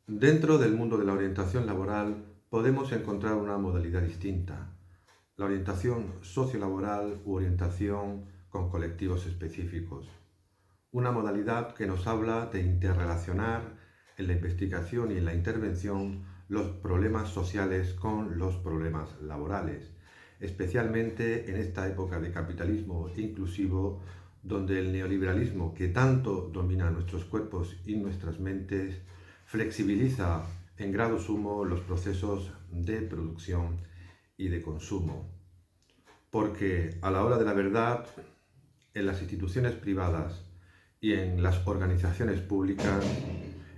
Dentro del mundo de la orientación laboral podemos encontrar una modalidad distinta, la orientación sociolaboral u orientación con colectivos específicos. Una modalidad que nos habla de interrelacionar en la investigación y en la intervención los problemas sociales con los problemas laborales, especialmente en esta época de capitalismo inclusivo, donde el neoliberalismo que tanto domina nuestros cuerpos y nuestras mentes flexibiliza en grado sumo los procesos de producción y de consumo. Porque a la hora de la verdad, en las instituciones privadas y en las organizaciones públicas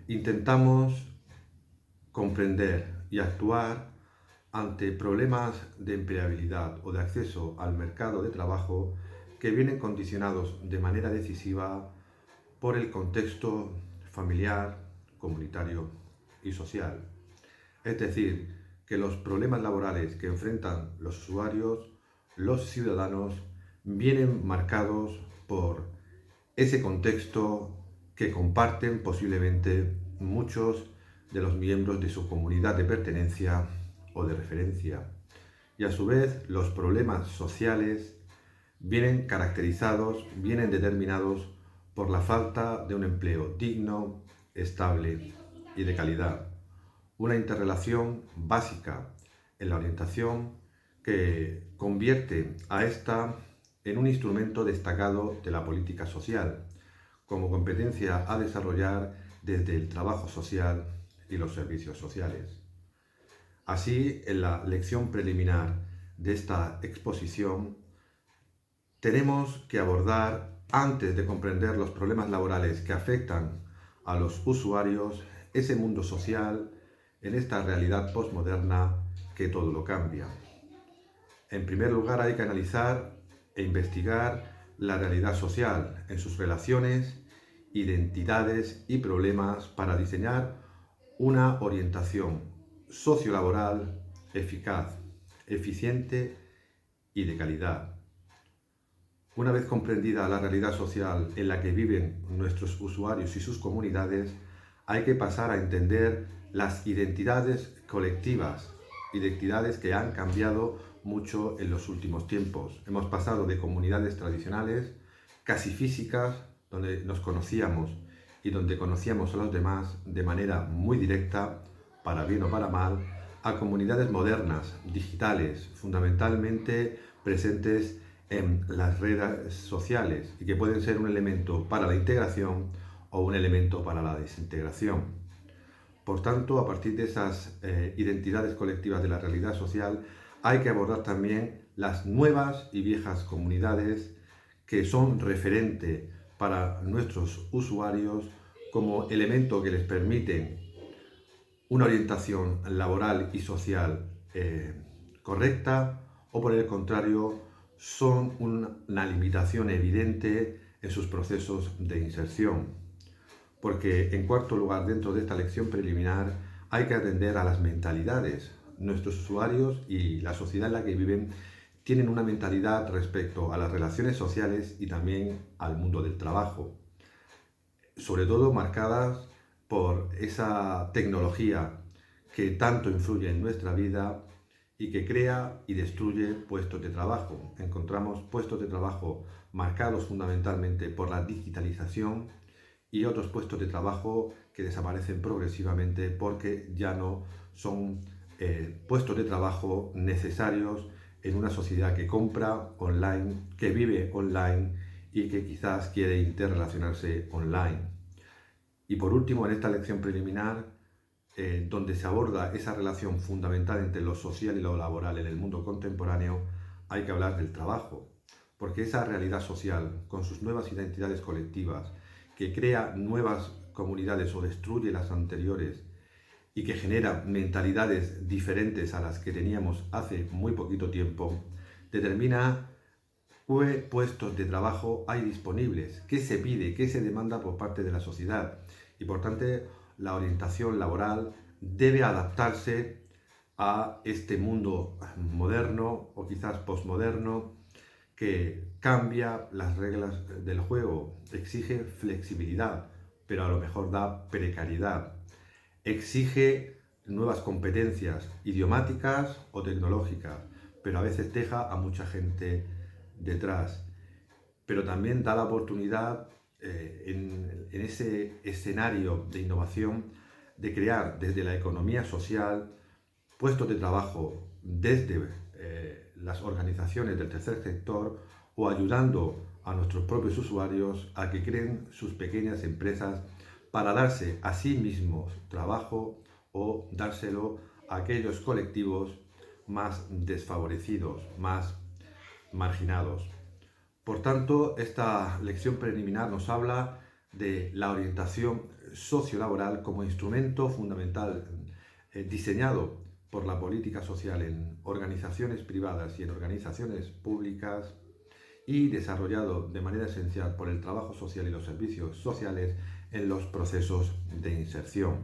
intentamos comprender y actuar ante problemas de empleabilidad o de acceso al mercado de trabajo que vienen condicionados de manera decisiva por el contexto familiar, comunitario y social. Es decir, que los problemas laborales que enfrentan los usuarios, los ciudadanos, vienen marcados por ese contexto que comparten posiblemente muchos de los miembros de su comunidad de pertenencia o de referencia. Y a su vez, los problemas sociales vienen caracterizados, vienen determinados por la falta de un empleo digno, estable y de calidad. Una interrelación básica en la orientación que convierte a esta en un instrumento destacado de la política social, como competencia a desarrollar desde el trabajo social y los servicios sociales. Así, en la lección preliminar de esta exposición, tenemos que abordar, antes de comprender los problemas laborales que afectan a los usuarios, ese mundo social en esta realidad postmoderna que todo lo cambia. En primer lugar, hay que analizar e investigar la realidad social en sus relaciones, identidades y problemas para diseñar una orientación sociolaboral eficaz, eficiente y de calidad. Una vez comprendida la realidad social en la que viven nuestros usuarios y sus comunidades, hay que pasar a entender las identidades colectivas, identidades que han cambiado mucho en los últimos tiempos. Hemos pasado de comunidades tradicionales, casi físicas, donde nos conocíamos y donde conocíamos a los demás de manera muy directa, para bien o para mal, a comunidades modernas, digitales, fundamentalmente presentes en las redes sociales y que pueden ser un elemento para la integración o un elemento para la desintegración. Por tanto, a partir de esas identidades colectivas de la realidad social, hay que abordar también las nuevas y viejas comunidades que son referente para nuestros usuarios como elemento que les permite una orientación laboral y social correcta, o por el contrario son una limitación evidente en sus procesos de inserción. Porque en cuarto lugar, dentro de esta lección preliminar, hay que atender a las mentalidades. Nuestros usuarios y la sociedad en la que viven tienen una mentalidad respecto a las relaciones sociales y también al mundo del trabajo, sobre todo marcadas por esa tecnología que tanto influye en nuestra vida y que crea y destruye puestos de trabajo. Encontramos puestos de trabajo marcados fundamentalmente por la digitalización y otros puestos de trabajo que desaparecen progresivamente porque ya no son puestos de trabajo necesarios en una sociedad que compra online, que vive online y que quizás quiere interrelacionarse online. Y por último, en esta lección preliminar, donde se aborda esa relación fundamental entre lo social y lo laboral en el mundo contemporáneo, hay que hablar del trabajo, porque esa realidad social, con sus nuevas identidades colectivas, que crea nuevas comunidades o destruye las anteriores y que genera mentalidades diferentes a las que teníamos hace muy poquito tiempo, determina qué puestos de trabajo hay disponibles, qué se pide, qué se demanda por parte de la sociedad. Y por tanto, la orientación laboral debe adaptarse a este mundo moderno o quizás posmoderno que cambia las reglas del juego, exige flexibilidad, pero a lo mejor da precariedad. exige nuevas competencias idiomáticas o tecnológicas, pero a veces deja a mucha gente detrás. Pero también da la oportunidad en ese escenario de innovación de crear desde la economía social puestos de trabajo desde las organizaciones del tercer sector o ayudando a nuestros propios usuarios a que creen sus pequeñas empresas para darse a sí mismos trabajo o dárselo a aquellos colectivos más desfavorecidos, más marginados. Por tanto, esta lección preliminar nos habla de la orientación sociolaboral como instrumento fundamental diseñado por la política social en organizaciones privadas y en organizaciones públicas y desarrollado de manera esencial por el trabajo social y los servicios sociales en los procesos de inserción.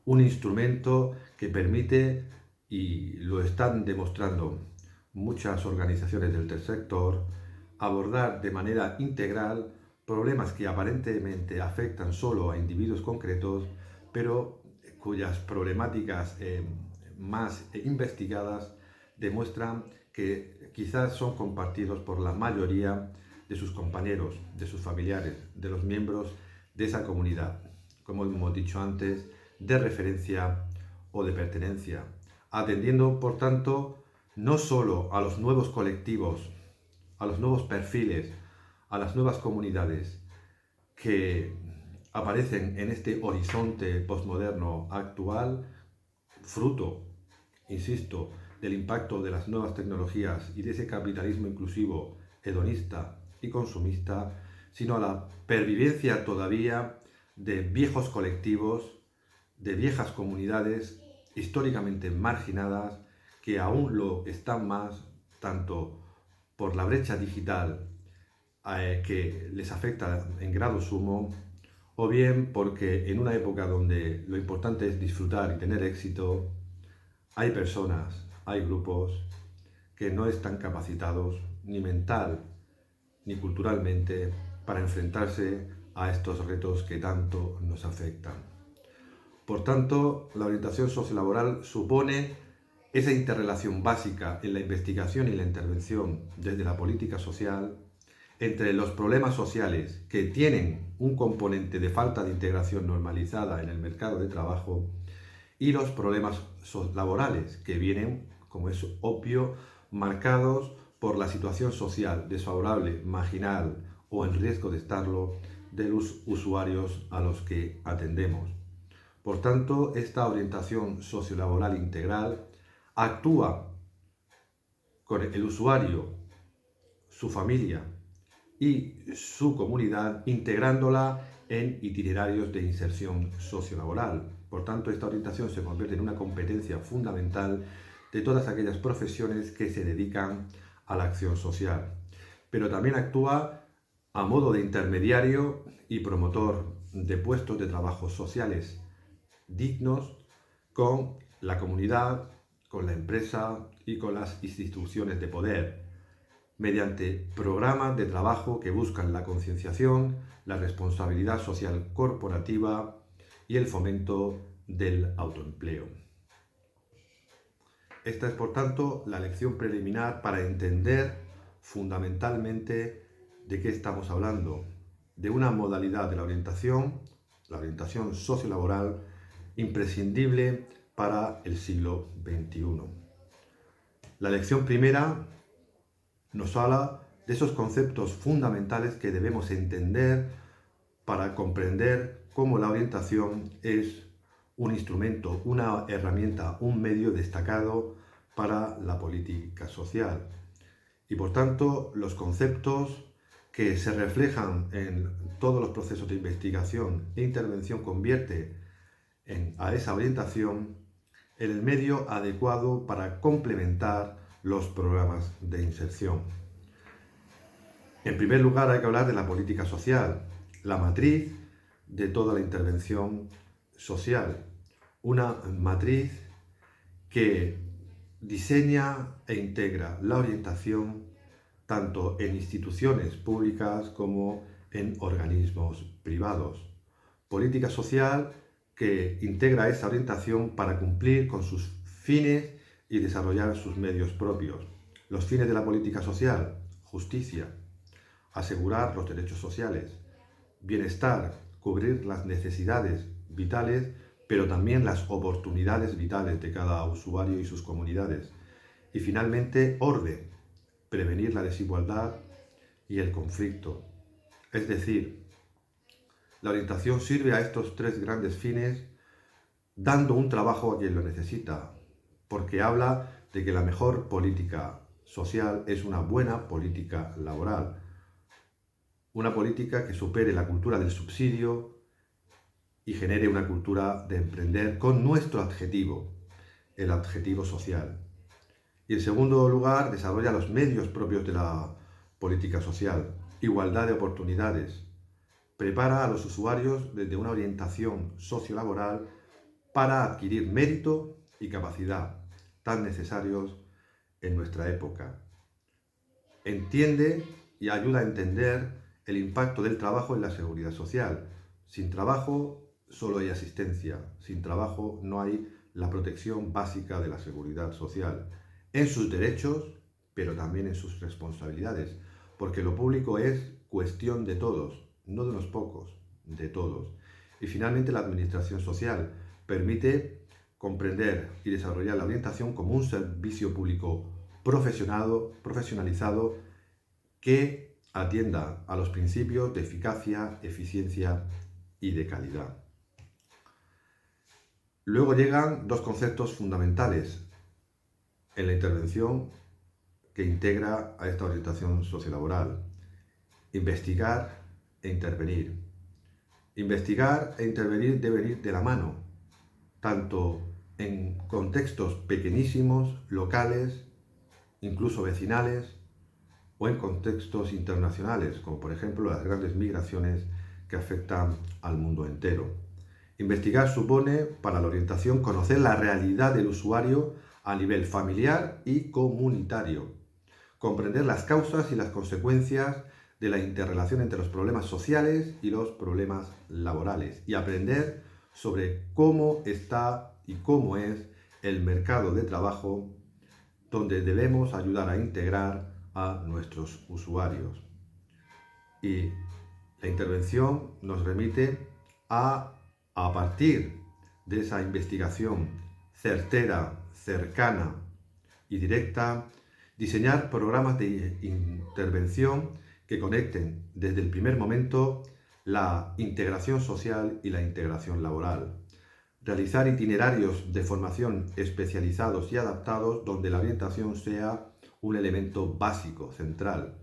Un instrumento que permite, y lo están demostrando muchas organizaciones del tercer sector, abordar de manera integral problemas que aparentemente afectan solo a individuos concretos, pero cuyas problemáticas más investigadas demuestran que quizás son compartidos por la mayoría de sus compañeros, de sus familiares, de los miembros de esa comunidad, como hemos dicho antes, de referencia o de pertenencia, atendiendo, por tanto, no solo a los nuevos colectivos, a los nuevos perfiles, a las nuevas comunidades que aparecen en este horizonte postmoderno actual, fruto, insisto, del impacto de las nuevas tecnologías y de ese capitalismo inclusivo, hedonista y consumista, sino a la pervivencia todavía de viejos colectivos, de viejas comunidades históricamente marginadas que aún lo están más, tanto por la brecha digital que les afecta en grado sumo, o bien porque en una época donde lo importante es disfrutar y tener éxito, hay personas, hay grupos que no están capacitados ni mental ni culturalmente para enfrentarse a estos retos que tanto nos afectan. Por tanto, la orientación sociolaboral supone esa interrelación básica en la investigación y la intervención desde la política social entre los problemas sociales que tienen un componente de falta de integración normalizada en el mercado de trabajo y los problemas laborales que vienen, como es obvio, marcados por la situación social desfavorable, marginal o en riesgo de estarlo de los usuarios a los que atendemos. Por tanto, esta orientación sociolaboral integral actúa con el usuario, su familia y su comunidad, integrándola en itinerarios de inserción sociolaboral. Por tanto, esta orientación se convierte en una competencia fundamental de todas aquellas profesiones que se dedican a la acción social. Pero también actúa a modo de intermediario y promotor de puestos de trabajo sociales dignos con la comunidad, con la empresa y con las instituciones de poder, mediante programas de trabajo que buscan la concienciación, la responsabilidad social corporativa y el fomento del autoempleo. Esta es, por tanto, la lección preliminar para entender fundamentalmente de qué estamos hablando, de una modalidad de la orientación sociolaboral, imprescindible para el siglo XXI. La lección primera nos habla de esos conceptos fundamentales que debemos entender para comprender cómo la orientación es un instrumento, una herramienta, un medio destacado para la política social. Y por tanto, los conceptos que se reflejan en todos los procesos de investigación e intervención convierte a esa orientación en el medio adecuado para complementar los programas de inserción. En primer lugar, hay que hablar de la política social, la matriz de toda la intervención social. Una matriz que diseña e integra la orientación tanto en instituciones públicas como en organismos privados. Política social que integra esa orientación para cumplir con sus fines y desarrollar sus medios propios. Los fines de la política social: justicia, asegurar los derechos sociales, bienestar, cubrir las necesidades vitales, pero también las oportunidades vitales de cada usuario y sus comunidades. Y finalmente, orden, prevenir la desigualdad y el conflicto. Es decir, la orientación sirve a estos tres grandes fines, dando un trabajo a quien lo necesita, porque habla de que la mejor política social es una buena política laboral, una política que supere la cultura del subsidio y genere una cultura de emprender con nuestro adjetivo, el adjetivo social. Y en segundo lugar, desarrolla los medios propios de la política social, igualdad de oportunidades, prepara a los usuarios desde una orientación sociolaboral para adquirir mérito y capacidad, tan necesarios en nuestra época. Entiende y ayuda a entender el impacto del trabajo en la seguridad social. Sin trabajo solo hay asistencia, sin trabajo no hay la protección básica de la seguridad social, en sus derechos, pero también en sus responsabilidades, porque lo público es cuestión de todos, no de unos pocos, de todos. Y finalmente, la administración social permite comprender y desarrollar la orientación como un servicio público profesionalizado que atienda a los principios de eficacia, eficiencia y de calidad. Luego llegan dos conceptos fundamentales en la intervención que integra a esta orientación sociolaboral: investigar e intervenir. Investigar e intervenir deben ir de la mano, tanto en contextos pequeñísimos, locales, incluso vecinales, o en contextos internacionales, como por ejemplo las grandes migraciones que afectan al mundo entero. Investigar supone, para la orientación, conocer la realidad del usuario a nivel familiar y comunitario, comprender las causas y las consecuencias de la interrelación entre los problemas sociales y los problemas laborales, y aprender sobre cómo está y cómo es el mercado de trabajo, donde debemos ayudar a integrar a nuestros usuarios. Y la intervención nos remite a partir de esa investigación certera, cercana y directa, diseñar programas de intervención que conecten desde el primer momento la integración social y la integración laboral. Realizar itinerarios de formación especializados y adaptados donde la orientación sea un elemento básico, central.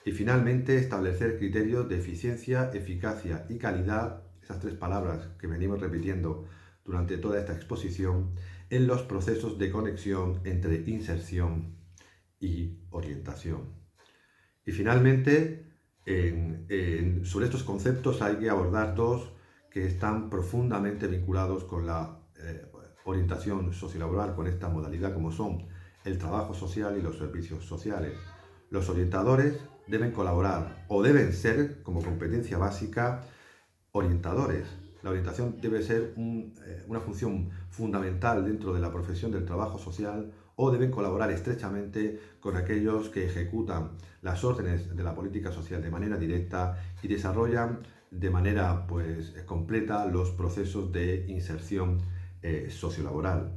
Y finalmente, establecer criterios de eficiencia, eficacia y calidad, esas tres palabras que venimos repitiendo durante toda esta exposición, en los procesos de conexión entre inserción y orientación. Y finalmente, sobre estos conceptos hay que abordar dos que están profundamente vinculados con la orientación sociolaboral, con esta modalidad, como son el trabajo social y los servicios sociales. Los orientadores deben colaborar o deben ser, como competencia básica, orientadores. La orientación debe ser una función fundamental dentro de la profesión del trabajo social, o deben colaborar estrechamente con aquellos que ejecutan las órdenes de la política social de manera directa y desarrollan de manera completa los procesos de inserción sociolaboral.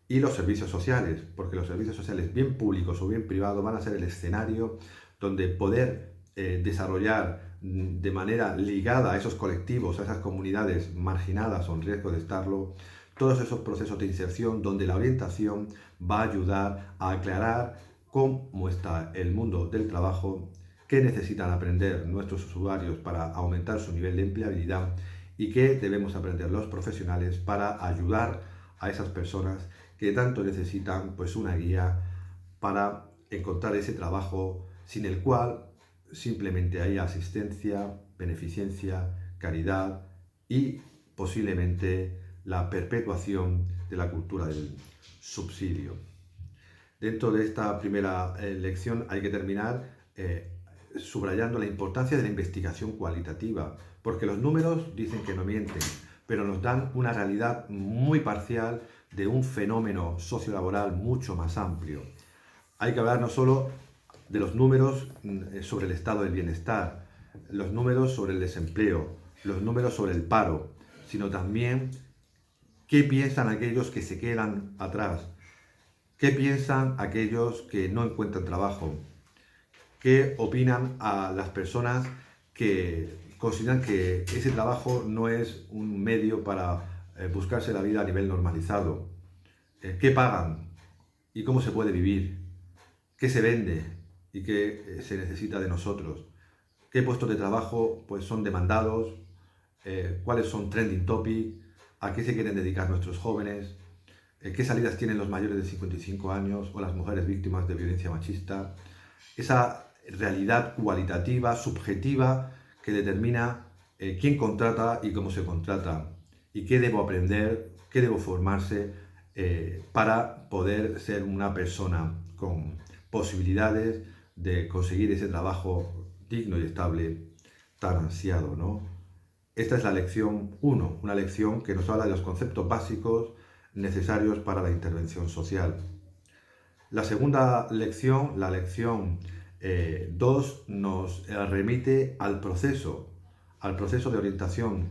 Y los servicios sociales, porque los servicios sociales, bien públicos o bien privados, van a ser el escenario donde poder desarrollar de manera ligada a esos colectivos, a esas comunidades marginadas o en riesgo de estarlo, todos esos procesos de inserción donde la orientación va a ayudar a aclarar cómo está el mundo del trabajo, qué necesitan aprender nuestros usuarios para aumentar su nivel de empleabilidad y qué debemos aprender los profesionales para ayudar a esas personas que tanto necesitan una guía para encontrar ese trabajo sin el cual simplemente hay asistencia, beneficencia, caridad y posiblemente la perpetuación de la cultura del subsidio. Dentro de esta primera lección hay que terminar subrayando la importancia de la investigación cualitativa, porque los números dicen que no mienten, pero nos dan una realidad muy parcial de un fenómeno sociolaboral mucho más amplio. Hay que hablar no solo de los números sobre el estado del bienestar, los números sobre el desempleo, los números sobre el paro, sino también qué piensan aquellos que se quedan atrás, qué piensan aquellos que no encuentran trabajo, qué opinan a las personas que consideran que ese trabajo no es un medio para buscarse la vida a nivel normalizado, qué pagan y cómo se puede vivir, qué se vende y qué se necesita de nosotros, qué puestos de trabajo pues, son demandados, cuáles son trending topic, a qué se quieren dedicar nuestros jóvenes, qué salidas tienen los mayores de 55 años o las mujeres víctimas de violencia machista. Esa realidad cualitativa, subjetiva, que determina quién contrata y cómo se contrata y qué debo aprender, qué debo formarse para poder ser una persona con posibilidades de conseguir ese trabajo digno y estable tan ansiado, ¿no? Esta es la lección 1, una lección que nos habla de los conceptos básicos necesarios para la intervención social. La segunda lección, la lección 2, nos remite al proceso de orientación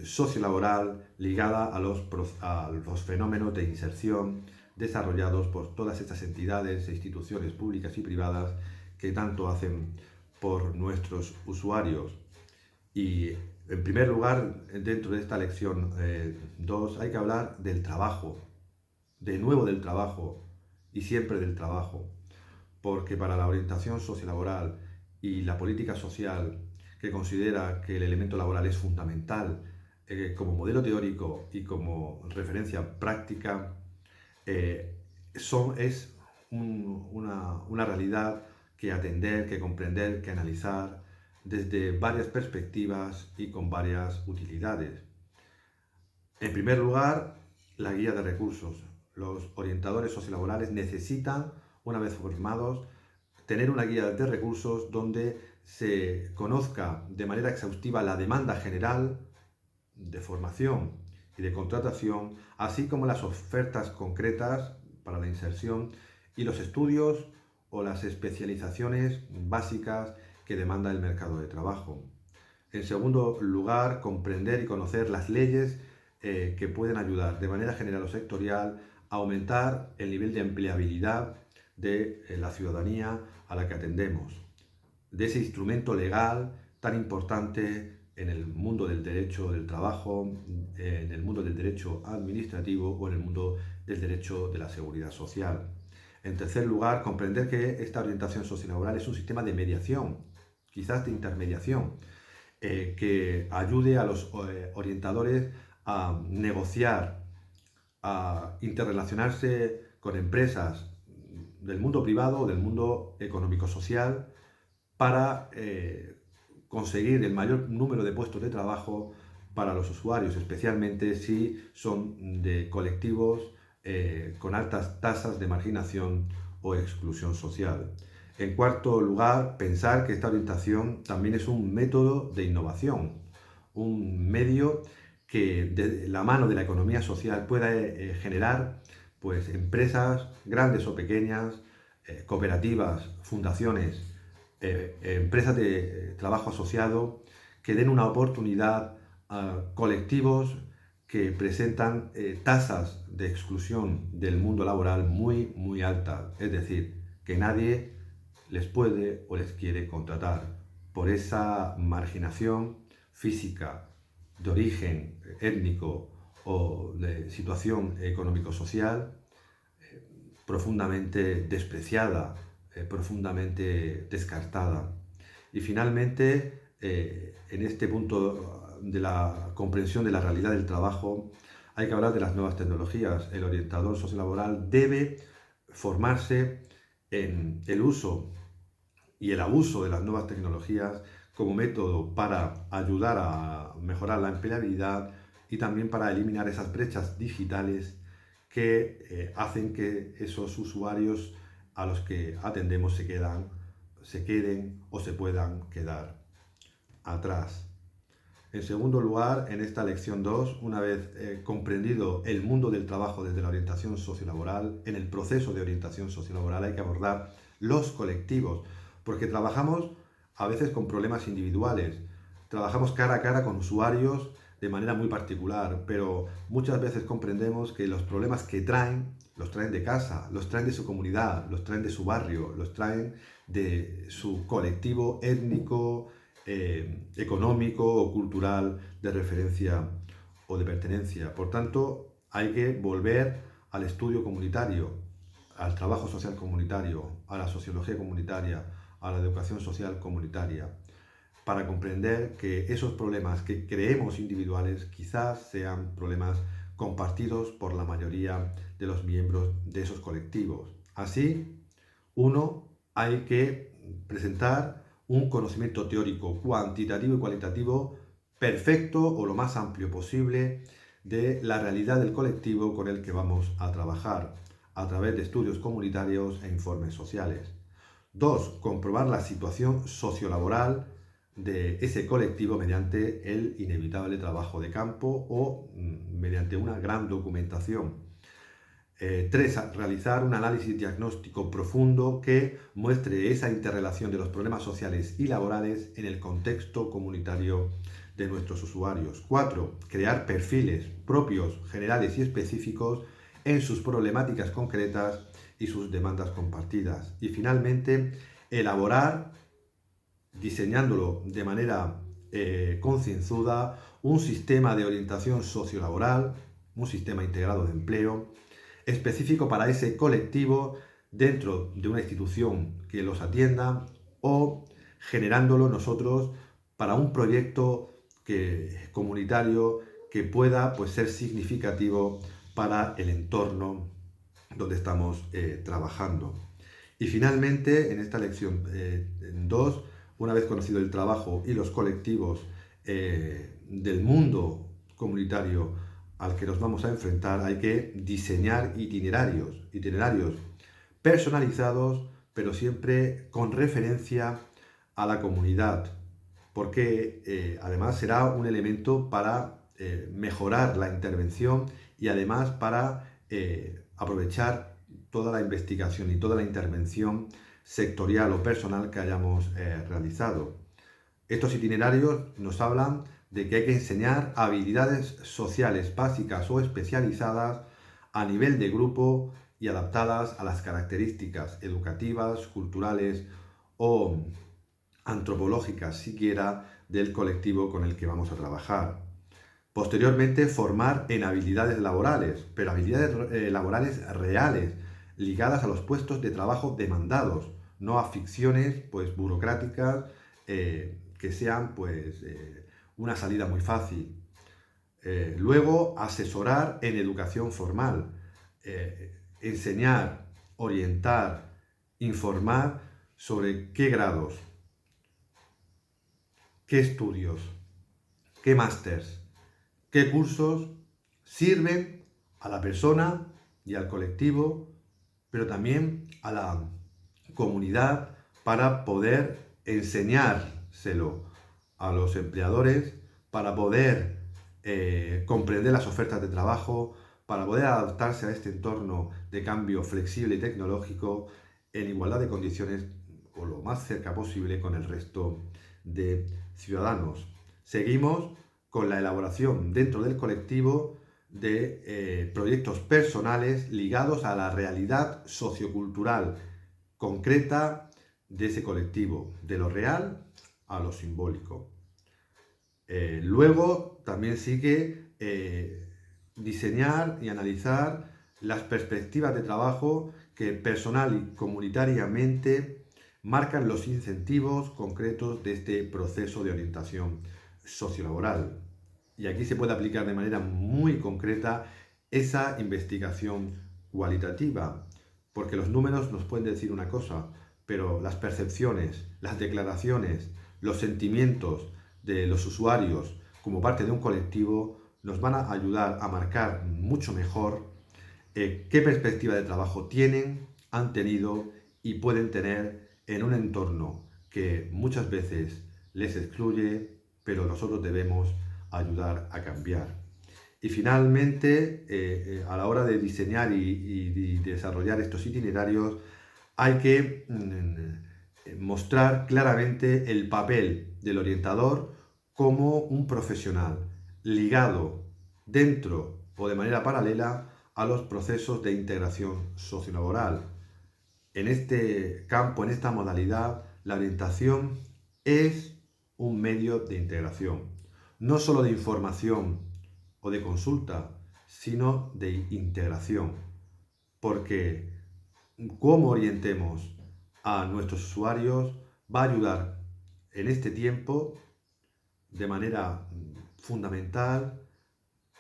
sociolaboral ligada a los fenómenos de inserción desarrollados por todas estas entidades e instituciones públicas y privadas que tanto hacen por nuestros usuarios. Y en primer lugar, dentro de esta lección 2, hay que hablar del trabajo, de nuevo del trabajo y siempre del trabajo, porque para la orientación sociolaboral y la política social, que considera que el elemento laboral es fundamental como modelo teórico y como referencia práctica, es una realidad que atender, que comprender, que analizar desde varias perspectivas y con varias utilidades. En primer lugar, la guía de recursos. Los orientadores sociolaborales necesitan, una vez formados, tener una guía de recursos donde se conozca de manera exhaustiva la demanda general de formación y de contratación, así como las ofertas concretas para la inserción y los estudios o las especializaciones básicas que demanda el mercado de trabajo. En segundo lugar, comprender y conocer las leyes que pueden ayudar de manera general o sectorial a aumentar el nivel de empleabilidad de la ciudadanía a la que atendemos, de ese instrumento legal tan importante en el mundo del derecho del trabajo, en el mundo del derecho administrativo o en el mundo del derecho de la seguridad social. En tercer lugar, comprender que esta orientación sociolaboral es un sistema de mediación, quizás de intermediación, que ayude a los orientadores a negociar, a interrelacionarse con empresas del mundo privado o del mundo económico-social para conseguir el mayor número de puestos de trabajo para los usuarios, especialmente si son de colectivos con altas tasas de marginación o exclusión social. En cuarto lugar, pensar que esta orientación también es un método de innovación, un medio que de la mano de la economía social pueda generar pues, empresas grandes o pequeñas, cooperativas, fundaciones, empresas de trabajo asociado que den una oportunidad a colectivos que presentan tasas de exclusión del mundo laboral muy altas, es decir, que nadie les puede o les quiere contratar por esa marginación física, de origen étnico o de situación económico-social profundamente despreciada, profundamente descartada. Y finalmente, en este punto de la comprensión de la realidad del trabajo, hay que hablar de las nuevas tecnologías. El orientador sociolaboral debe formarse en el uso y el abuso de las nuevas tecnologías como método para ayudar a mejorar la empleabilidad y también para eliminar esas brechas digitales que hacen que esos usuarios a los que atendemos se queden o se puedan quedar atrás. En segundo lugar, en esta lección 2, una vez comprendido el mundo del trabajo desde la orientación sociolaboral, en el proceso de orientación sociolaboral hay que abordar los colectivos, porque trabajamos a veces con problemas individuales, trabajamos cara a cara con usuarios de manera muy particular, pero muchas veces comprendemos que los problemas que traen, los traen de casa, los traen de su comunidad, los traen de su barrio, los traen de su colectivo étnico, económico o cultural de referencia o de pertenencia. Por tanto, hay que volver al estudio comunitario, al trabajo social comunitario, a la sociología comunitaria, a la educación social comunitaria, para comprender que esos problemas que creemos individuales quizás sean problemas compartidos por la mayoría de los miembros de esos colectivos. Así, hay que presentar un conocimiento teórico cuantitativo y cualitativo perfecto o lo más amplio posible de la realidad del colectivo con el que vamos a trabajar a través de estudios comunitarios e informes sociales. 2. Comprobar la situación sociolaboral de ese colectivo mediante el inevitable trabajo de campo o mediante una gran documentación. 3. Realizar un análisis diagnóstico profundo que muestre esa interrelación de los problemas sociales y laborales en el contexto comunitario de nuestros usuarios. 4. Crear perfiles propios, generales y específicos en sus problemáticas concretas y sus demandas compartidas. Y finalmente, elaborar, diseñándolo de manera concienzuda, un sistema de orientación sociolaboral, un sistema integrado de empleo, específico para ese colectivo dentro de una institución que los atienda o generándolo nosotros para un proyecto comunitario que pueda ser significativo para el entorno donde estamos trabajando. Y finalmente, en esta lección 2, una vez conocido el trabajo y los colectivos del mundo comunitario al que nos vamos a enfrentar, hay que diseñar itinerarios personalizados, pero siempre con referencia a la comunidad, porque además será un elemento para mejorar la intervención y además para aprovechar toda la investigación y toda la intervención sectorial o personal que hayamos realizado. Estos itinerarios nos hablan de que hay que enseñar habilidades sociales básicas o especializadas a nivel de grupo y adaptadas a las características educativas, culturales o antropológicas siquiera del colectivo con el que vamos a trabajar. Posteriormente, formar en habilidades laborales, pero habilidades laborales reales, ligadas a los puestos de trabajo demandados, no a ficciones burocráticas que sean una salida muy fácil. Luego, asesorar en educación formal, enseñar, orientar, informar sobre qué grados, qué estudios, qué másters, qué cursos sirven a la persona y al colectivo, pero también a la comunidad para poder enseñárselo a los empleadores, para poder comprender las ofertas de trabajo, para poder adaptarse a este entorno de cambio flexible y tecnológico en igualdad de condiciones o lo más cerca posible con el resto de ciudadanos. Seguimos con la elaboración dentro del colectivo de proyectos personales ligados a la realidad sociocultural concreta de ese colectivo, de lo real a lo simbólico. Luego también sigue diseñar y analizar las perspectivas de trabajo que personal y comunitariamente marcan los incentivos concretos de este proceso de orientación sociolaboral. Y aquí se puede aplicar de manera muy concreta esa investigación cualitativa, porque los números nos pueden decir una cosa, pero las percepciones, las declaraciones, los sentimientos de los usuarios como parte de un colectivo nos van a ayudar a marcar mucho mejor qué perspectiva de trabajo tienen, han tenido y pueden tener en un entorno que muchas veces les excluye, pero nosotros debemos ayudar a cambiar. Y finalmente, a la hora de diseñar y desarrollar estos itinerarios, hay que mostrar claramente el papel del orientador como un profesional ligado dentro o de manera paralela a los procesos de integración sociolaboral. En este campo, en esta modalidad, la orientación es un medio de integración, no solo de información o de consulta, sino de integración, porque cómo orientemos a nuestros usuarios va a ayudar en este tiempo de manera fundamental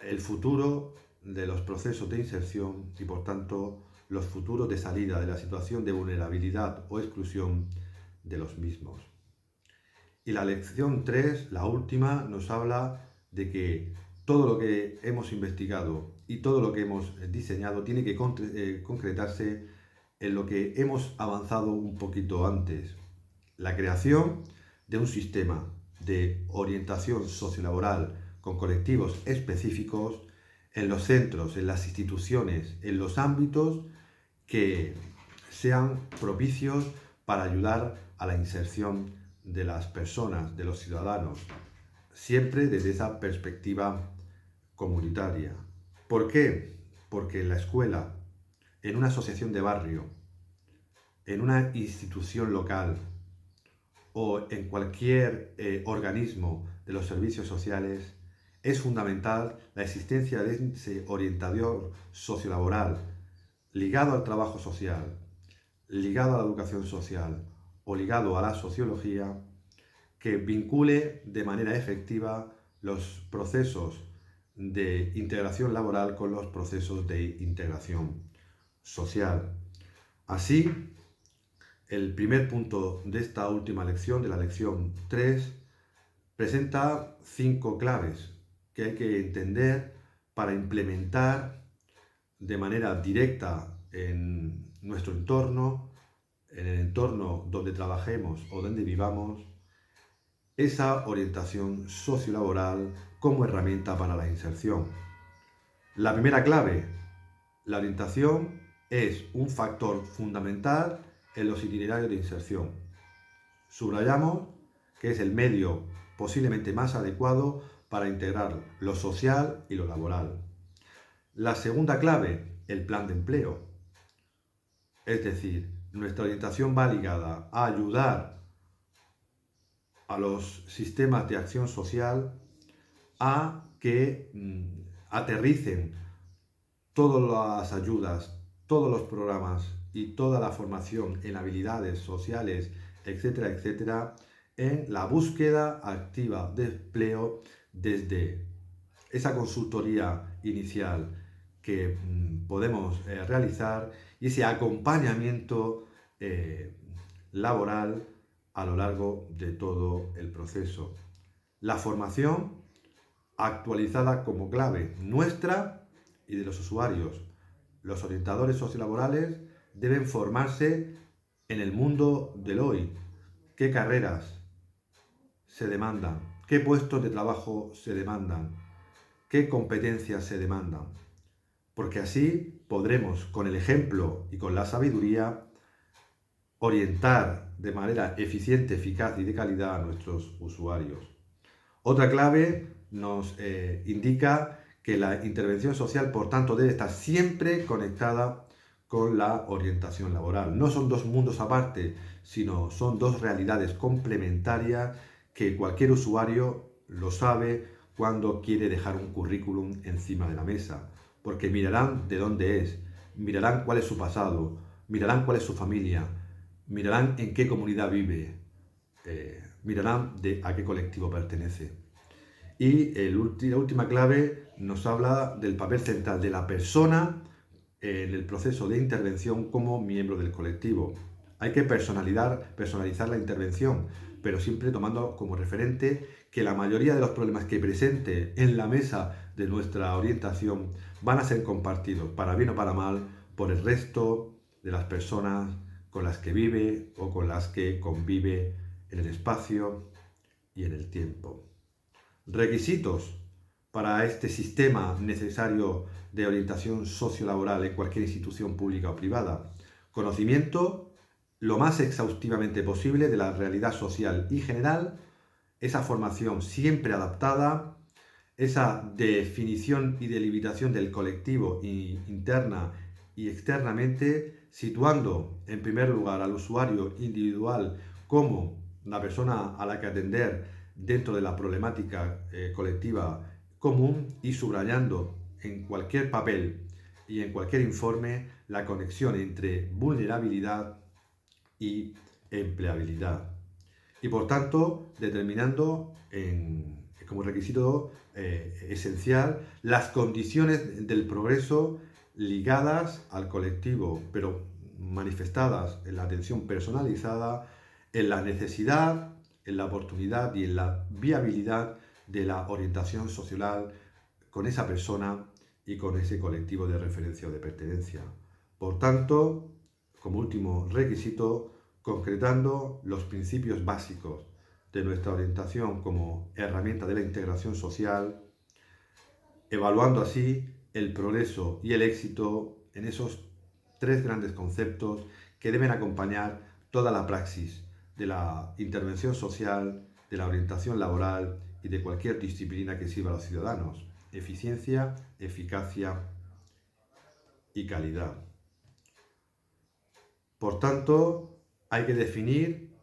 el futuro de los procesos de inserción y por tanto los futuros de salida de la situación de vulnerabilidad o exclusión de los mismos. Y la lección 3, la última, nos habla de que todo lo que hemos investigado y todo lo que hemos diseñado tiene que concretarse en lo que hemos avanzado un poquito antes. La creación de un sistema de orientación sociolaboral con colectivos específicos en los centros, en las instituciones, en los ámbitos que sean propicios para ayudar a la inserción de las personas, de los ciudadanos, siempre desde esa perspectiva comunitaria. ¿Por qué? Porque en la escuela, en una asociación de barrio, en una institución local o en cualquier organismo de los servicios sociales, es fundamental la existencia de ese orientador sociolaboral ligado al trabajo social, ligado a la educación social o ligado a la sociología, que vincule de manera efectiva los procesos de integración laboral con los procesos de integración social. Así, el primer punto de esta última lección, de la lección 3, presenta 5 claves que hay que entender para implementar de manera directa en nuestro entorno, en el entorno donde trabajemos o donde vivamos, esa orientación sociolaboral como herramienta para la inserción. La primera clave, la orientación es un factor fundamental en los itinerarios de inserción. Subrayamos que es el medio posiblemente más adecuado para integrar lo social y lo laboral. La segunda clave, el plan de empleo. Es decir, nuestra orientación va ligada a ayudar a los sistemas de acción social a que aterricen todas las ayudas, todos los programas y toda la formación en habilidades sociales, etcétera, etcétera, en la búsqueda activa de empleo desde esa consultoría inicial que podemos realizar y ese acompañamiento laboral a lo largo de todo el proceso. La formación actualizada como clave nuestra y de los usuarios. Los orientadores sociolaborales deben formarse en el mundo del hoy. ¿Qué carreras se demandan? ¿Qué puestos de trabajo se demandan? ¿Qué competencias se demandan? Porque así podremos, con el ejemplo y con la sabiduría, orientar de manera eficiente, eficaz y de calidad a nuestros usuarios. Otra clave nos indica que la intervención social, por tanto, debe estar siempre conectada con la orientación laboral. No son dos mundos aparte, sino son dos realidades complementarias que cualquier usuario lo sabe cuando quiere dejar un currículum encima de la mesa, porque mirarán de dónde es, mirarán cuál es su pasado, mirarán cuál es su familia, mirarán en qué comunidad vive, mirarán a qué colectivo pertenece. Y la última clave nos habla del papel central de la persona en el proceso de intervención como miembro del colectivo. Hay que personalizar la intervención, pero siempre tomando como referente que la mayoría de los problemas que presente en la mesa de nuestra orientación van a ser compartidos, para bien o para mal, por el resto de las personas con las que vive o con las que convive en el espacio y en el tiempo. Requisitos para este sistema necesario de orientación sociolaboral en cualquier institución pública o privada. Conocimiento lo más exhaustivamente posible de la realidad social y general, esa formación siempre adaptada, esa definición y delimitación del colectivo interna y externamente, situando en primer lugar al usuario individual como la persona a la que atender dentro de la problemática colectiva común y subrayando en cualquier papel y en cualquier informe la conexión entre vulnerabilidad y empleabilidad. Y por tanto, determinando como requisito esencial las condiciones del progreso ligadas al colectivo, pero manifestadas en la atención personalizada, en la necesidad, en la oportunidad y en la viabilidad de la orientación social con esa persona y con ese colectivo de referencia o de pertenencia. Por tanto, como último requisito, concretando los principios básicos de nuestra orientación como herramienta de la integración social, evaluando así el progreso y el éxito en esos tres grandes conceptos que deben acompañar toda la praxis de la intervención social, de la orientación laboral y de cualquier disciplina que sirva a los ciudadanos: eficiencia, eficacia y calidad. Por tanto, hay que definir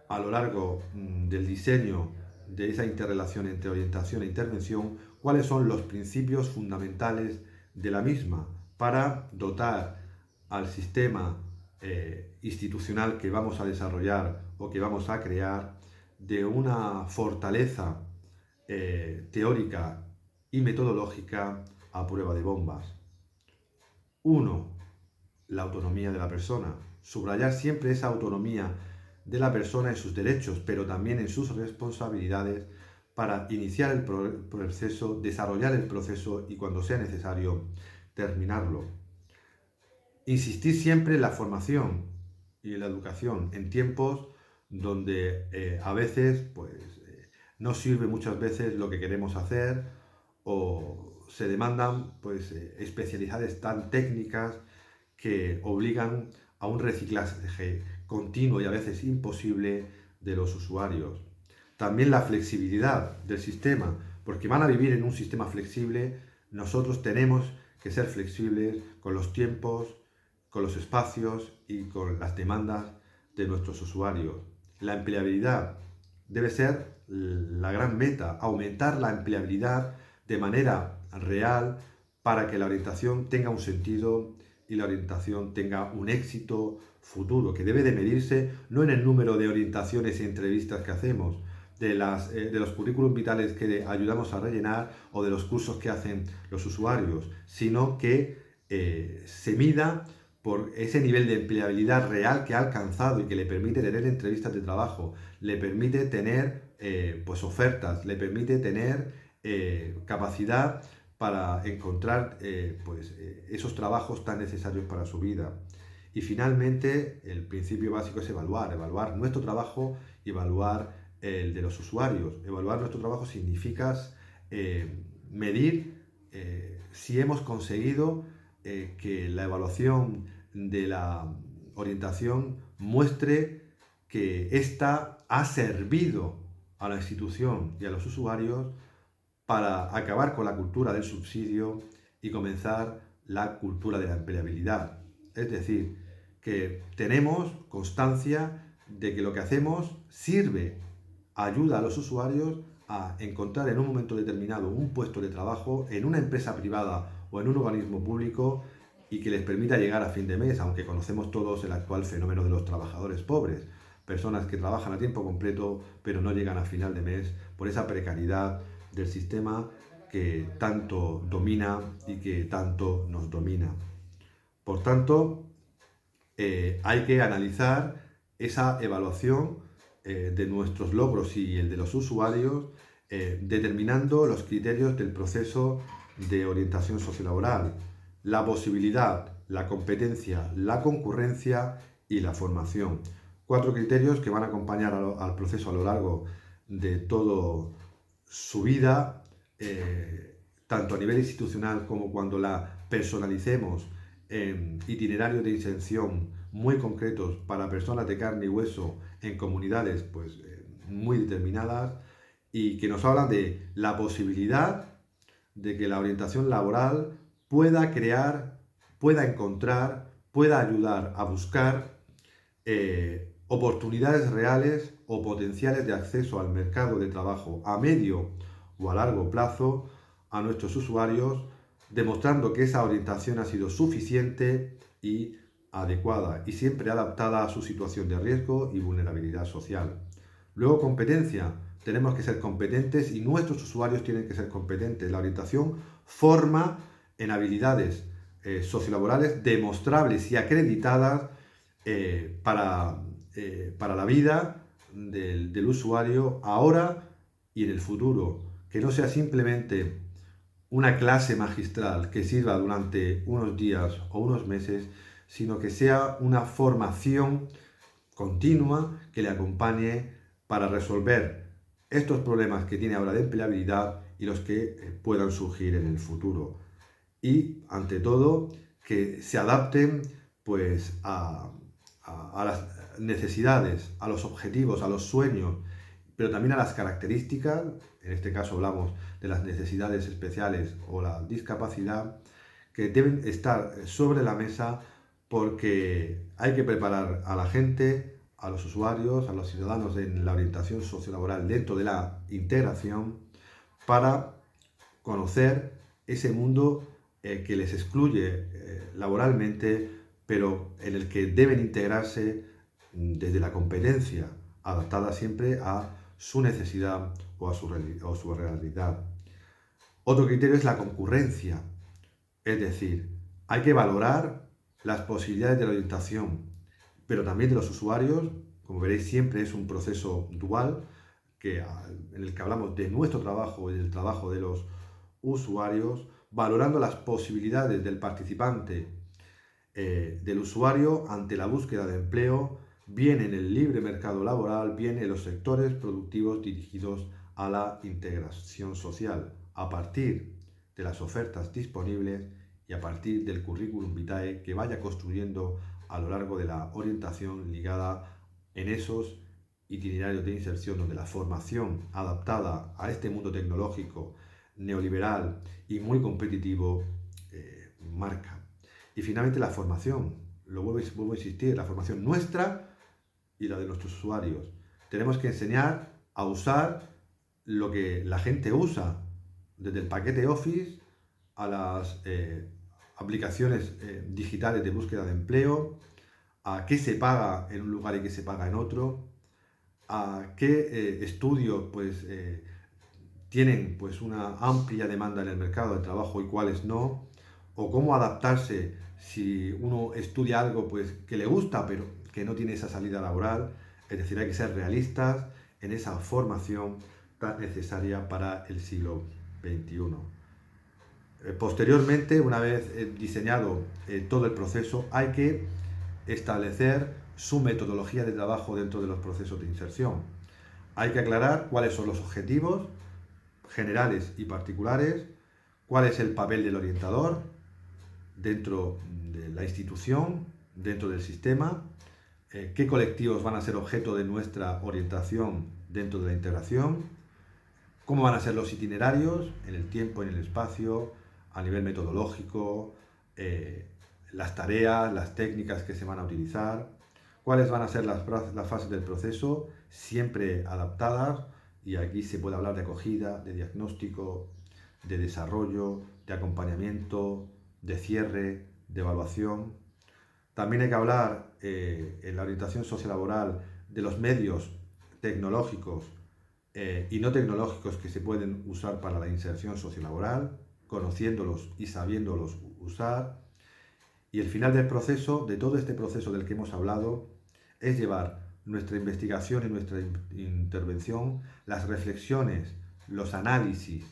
a lo largo del diseño de esa interrelación entre orientación e intervención cuáles son los principios fundamentales de la misma para dotar al sistema institucional que vamos a desarrollar o que vamos a crear de una fortaleza teórica y metodológica a prueba de bombas. 1. La autonomía de la persona. Subrayar siempre esa autonomía de la persona en sus derechos, pero también en sus responsabilidades para iniciar el proceso, desarrollar el proceso y, cuando sea necesario, terminarlo. Insistir siempre en la formación y en la educación en tiempos donde a veces no sirve muchas veces lo que queremos hacer o se demandan especialidades tan técnicas que obligan a un reciclaje continuo y a veces imposible de los usuarios. También la flexibilidad del sistema, porque van a vivir en un sistema flexible, nosotros tenemos que ser flexibles con los tiempos, con los espacios y con las demandas de nuestros usuarios. La empleabilidad debe ser la gran meta, aumentar la empleabilidad de manera real para que la orientación tenga un sentido y la orientación tenga un éxito futuro, que debe de medirse no en el número de orientaciones y entrevistas que hacemos, de los currículum vitales que ayudamos a rellenar o de los cursos que hacen los usuarios, sino que se mida por ese nivel de empleabilidad real que ha alcanzado y que le permite tener entrevistas de trabajo, le permite tener ofertas, le permite tener capacidad para encontrar esos trabajos tan necesarios para su vida. Y finalmente, el principio básico es evaluar nuestro trabajo y evaluar el de los usuarios. Evaluar nuestro trabajo significa medir si hemos conseguido que la evaluación de la orientación muestre que ésta ha servido a la institución y a los usuarios para acabar con la cultura del subsidio y comenzar la cultura de la empleabilidad. Es decir, que tenemos constancia de que lo que hacemos sirve, ayuda a los usuarios a encontrar en un momento determinado un puesto de trabajo en una empresa privada o en un organismo público y que les permita llegar a fin de mes, aunque conocemos todos el actual fenómeno de los trabajadores pobres, personas que trabajan a tiempo completo pero no llegan a final de mes por esa precariedad del sistema que tanto domina y que tanto nos domina. Por tanto, hay que analizar esa evaluación de nuestros logros y el de los usuarios, determinando los criterios del proceso de orientación sociolaboral, la posibilidad, la competencia, la concurrencia y la formación. 4 criterios que van a acompañar al proceso a lo largo de todo su vida, tanto a nivel institucional como cuando la personalicemos en itinerarios de inserción muy concretos para personas de carne y hueso en comunidades pues, muy determinadas, y que nos hablan de la posibilidad de que la orientación laboral pueda crear, pueda encontrar, pueda ayudar a buscar oportunidades reales o potenciales de acceso al mercado de trabajo a medio o a largo plazo a nuestros usuarios, demostrando que esa orientación ha sido suficiente y adecuada y siempre adaptada a su situación de riesgo y vulnerabilidad social. Luego, competencia. Tenemos que ser competentes y nuestros usuarios tienen que ser competentes. La orientación forma en habilidades sociolaborales demostrables y acreditadas para la vida del usuario ahora y en el futuro. Que no sea simplemente una clase magistral que sirva durante unos días o unos meses, sino que sea una formación continua que le acompañe para resolver estos problemas que tiene ahora de empleabilidad y los que puedan surgir en el futuro. Y, ante todo, que se adapten pues, a las necesidades, a los objetivos, a los sueños, pero también a las características, en este caso hablamos de las necesidades especiales o la discapacidad, que deben estar sobre la mesa, porque hay que preparar a la gente, a los usuarios, a los ciudadanos en la orientación sociolaboral dentro de la integración para conocer ese mundo que les excluye laboralmente, pero en el que deben integrarse desde la competencia, adaptada siempre a su necesidad o a su realidad. Otro criterio es la concurrencia, es decir, hay que valorar las posibilidades de la orientación, pero también de los usuarios. Como veréis, siempre es un proceso dual en el que hablamos de nuestro trabajo y del trabajo de los usuarios, valorando las posibilidades del participante, del usuario ante la búsqueda de empleo, bien en el libre mercado laboral, bien en los sectores productivos dirigidos a la integración social, a partir de las ofertas disponibles y a partir del currículum vitae que vaya construyendo a lo largo de la orientación ligada en esos itinerarios de inserción, donde la formación adaptada a este mundo tecnológico, neoliberal y muy competitivo marca. Y finalmente la formación, vuelvo a insistir, la formación nuestra y la de nuestros usuarios. Tenemos que enseñar a usar lo que la gente usa, desde el paquete Office a las aplicaciones digitales de búsqueda de empleo, a qué se paga en un lugar y qué se paga en otro, a qué estudios pues, tienen pues, una amplia demanda en el mercado de trabajo y cuáles no, o cómo adaptarse si uno estudia algo pues, que le gusta pero que no tiene esa salida laboral. Es decir, hay que ser realistas en esa formación tan necesaria para el siglo XXI. Posteriormente, una vez diseñado todo el proceso, hay que establecer su metodología de trabajo dentro de los procesos de inserción. Hay que aclarar cuáles son los objetivos generales y particulares, cuál es el papel del orientador dentro de la institución, dentro del sistema, qué colectivos van a ser objeto de nuestra orientación dentro de la integración, cómo van a ser los itinerarios en el tiempo, en el espacio, a nivel metodológico, las tareas, las técnicas que se van a utilizar, cuáles van a ser las fases del proceso, siempre adaptadas, y aquí se puede hablar de acogida, de diagnóstico, de desarrollo, de acompañamiento, de cierre, de evaluación. También hay que hablar en la orientación sociolaboral de los medios tecnológicos y no tecnológicos que se pueden usar para la inserción sociolaboral, conociéndolos y sabiéndolos usar. Y el final del proceso, de todo este proceso del que hemos hablado, es llevar nuestra investigación y nuestra intervención, las reflexiones, los análisis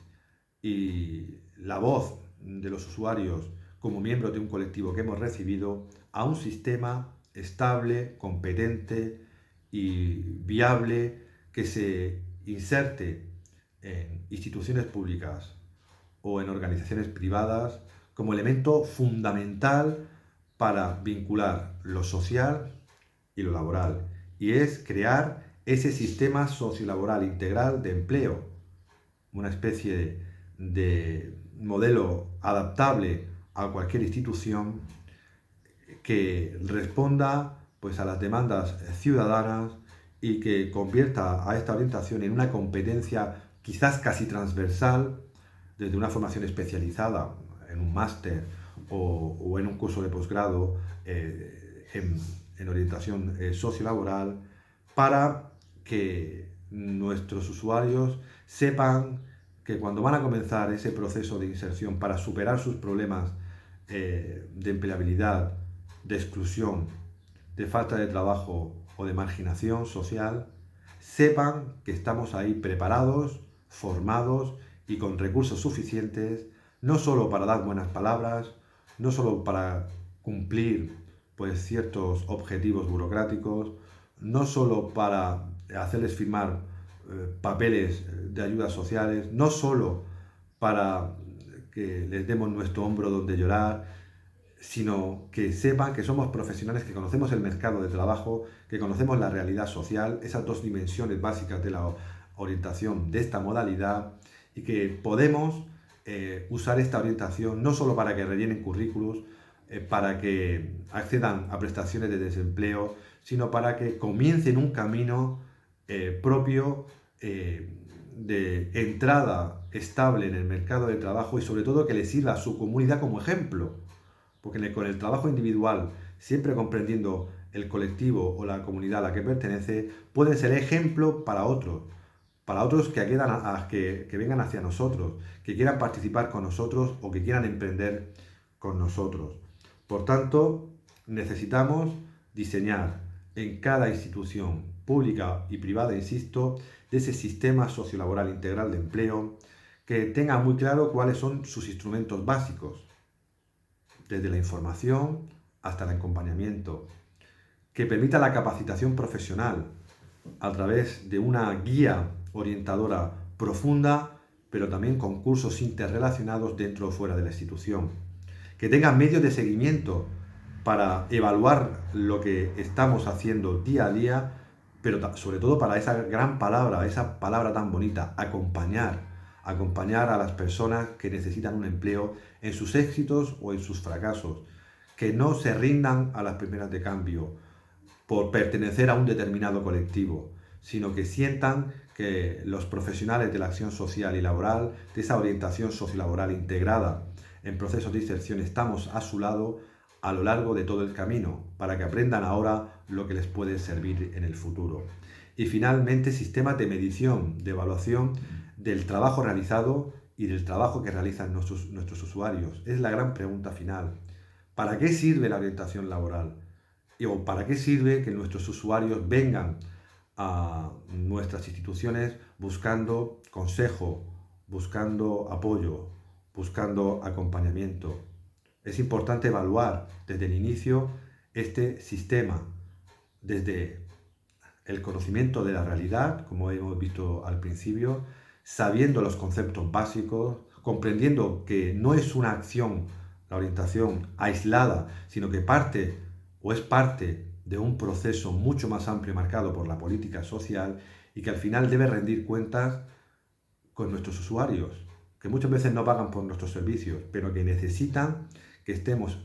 y la voz de los usuarios como miembros de un colectivo que hemos recibido a un sistema estable, competente y viable, que se inserte en instituciones públicas o en organizaciones privadas como elemento fundamental para vincular lo social y lo laboral, y es crear ese sistema sociolaboral integral de empleo, una especie de modelo adaptable a cualquier institución que responda pues, a las demandas ciudadanas y que convierta a esta orientación en una competencia quizás casi transversal, desde una formación especializada en un máster o en un curso de posgrado en orientación sociolaboral, para que nuestros usuarios sepan que cuando van a comenzar ese proceso de inserción para superar sus problemas de empleabilidad, de exclusión, de falta de trabajo o de marginación social, sepan que estamos ahí preparados, formados y con recursos suficientes, no solo para dar buenas palabras, no solo para cumplir pues, ciertos objetivos burocráticos, no solo para hacerles firmar papeles de ayudas sociales, no solo para que les demos nuestro hombro donde llorar, sino que sepan que somos profesionales, que conocemos el mercado de trabajo, que conocemos la realidad social, esas dos dimensiones básicas de la orientación de esta modalidad, y que podemos usar esta orientación no solo para que rellenen currículos, para que accedan a prestaciones de desempleo, sino para que comiencen un camino propio de entrada estable en el mercado de trabajo, y sobre todo que les sirva a su comunidad como ejemplo. Porque con el trabajo individual, siempre comprendiendo el colectivo o la comunidad a la que pertenece, pueden ser ejemplo para otros que vengan hacia nosotros, que quieran participar con nosotros o que quieran emprender con nosotros. Por tanto, necesitamos diseñar en cada institución pública y privada, insisto, de ese sistema sociolaboral integral de empleo, que tenga muy claro cuáles son sus instrumentos básicos, desde la información hasta el acompañamiento, que permita la capacitación profesional a través de una guía orientadora profunda, pero también con cursos interrelacionados dentro o fuera de la institución, que tenga medios de seguimiento para evaluar lo que estamos haciendo día a día, pero sobre todo para esa gran palabra, esa palabra tan bonita, acompañar a las personas que necesitan un empleo en sus éxitos o en sus fracasos, que no se rindan a las primeras de cambio por pertenecer a un determinado colectivo, sino que sientan que los profesionales de la acción social y laboral, de esa orientación sociolaboral integrada en procesos de inserción, estamos a su lado a lo largo de todo el camino, para que aprendan ahora lo que les puede servir en el futuro. Y finalmente, sistemas de medición, de evaluación del trabajo realizado y del trabajo que realizan nuestros usuarios. Es la gran pregunta final. ¿Para qué sirve la orientación laboral? ¿O para qué sirve que nuestros usuarios vengan a nuestras instituciones buscando consejo, buscando apoyo, buscando acompañamiento? Es importante evaluar desde el inicio este sistema, desde el conocimiento de la realidad, como hemos visto al principio, sabiendo los conceptos básicos, comprendiendo que no es una acción, la orientación aislada, sino que es parte de un proceso mucho más amplio marcado por la política social, y que al final debe rendir cuentas con nuestros usuarios, que muchas veces no pagan por nuestros servicios, pero que necesitan que estemos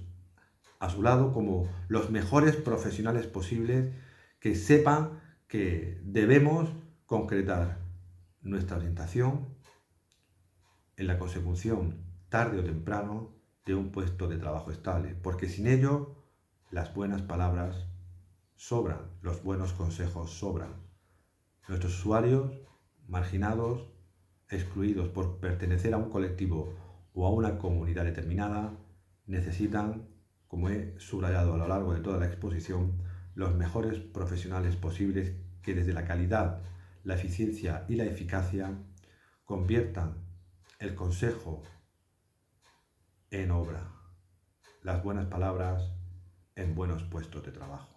a su lado como los mejores profesionales posibles, que sepan que debemos concretar nuestra orientación en la consecución, tarde o temprano, de un puesto de trabajo estable, porque sin ello las buenas palabras sobran, los buenos consejos sobran. Nuestros usuarios, marginados, excluidos por pertenecer a un colectivo o a una comunidad determinada, necesitan, como he subrayado a lo largo de toda la exposición, los mejores profesionales posibles, que desde la calidad, la eficiencia y la eficacia conviertan el consejo en obra, las buenas palabras en buenos puestos de trabajo.